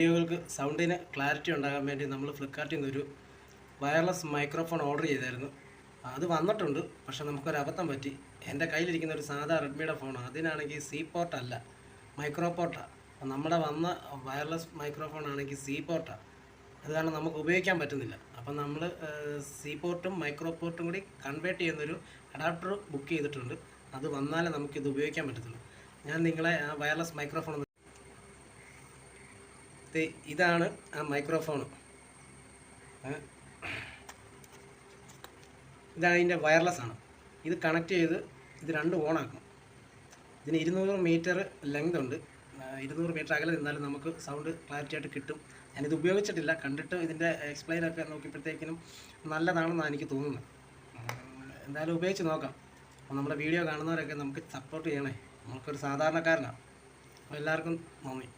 വീഡിയോകൾക്ക് സൗണ്ടിന് clarity ഉണ്ടാകാൻ വേണ്ടി നമ്മൾ ഫ്ലിപ്കാർട്ടിൽ നിന്നൊരു വയർലെസ് മൈക്രോഫോൺ ഓർഡർ ചെയ്തായിരുന്നു. അത് വന്നിട്ടുണ്ട്. പക്ഷേ നമുക്കൊരു അബദ്ധം പറ്റി. എൻ്റെ കയ്യിലിരിക്കുന്ന ഒരു സാധാ റെഡ്മിയുടെ ഫോണാണ്. അതിനാണെങ്കിൽ സി പോർട്ടല്ല, മൈക്രോ പോർട്ടാണ്. നമ്മുടെ വന്ന വയർലെസ് മൈക്രോഫോൺ ആണെങ്കിൽ സി പോർട്ടാണ്. അത് കാരണം നമുക്ക് ഉപയോഗിക്കാൻ പറ്റുന്നില്ല. അപ്പം നമ്മൾ സി പോർട്ടും മൈക്രോ പോർട്ടും കൂടി കൺവേർട്ട് ചെയ്യുന്നൊരു അഡാപ്റ്റർ ബുക്ക് ചെയ്തിട്ടുണ്ട്. അത് വന്നാലേ നമുക്കിത് ഉപയോഗിക്കാൻ പറ്റത്തുള്ളൂ. ഞാൻ നിങ്ങളെ ആ വയർലെസ് മൈക്രോഫോൺ, ഇതാണ് ആ മൈക്രോഫോൺ. ഇതാണ് ഇതിൻ്റെ വയർലെസ് ആണ്. ഇത് കണക്ട് ചെയ്ത് ഇത് രണ്ടും ഓണാക്കണം. ഇതിന് 200 മീറ്റർ ലെങ്ത് ഉണ്ട്. 200 മീറ്റർ അകലെ നിന്നാലും നമുക്ക് സൗണ്ട് ക്ലാരിറ്റി ആയിട്ട് കിട്ടും. ഞാനിത് ഉപയോഗിച്ചിട്ടില്ല, കണ്ടിട്ട് ഇതിൻ്റെ എക്സ്പ്ലെയിനൊക്കെ നോക്കിയപ്പോഴത്തേക്കിനും നല്ലതാണെന്നാണ് എനിക്ക് തോന്നുന്നത്. എന്തായാലും ഉപയോഗിച്ച് നോക്കാം. അപ്പോൾ നമ്മുടെ വീഡിയോ കാണുന്നവരൊക്കെ നമുക്ക് സപ്പോർട്ട് ചെയ്യണേ. നമുക്കൊരു സാധാരണക്കാരനാണ്. അപ്പോൾ എല്ലാവർക്കും നന്ദി.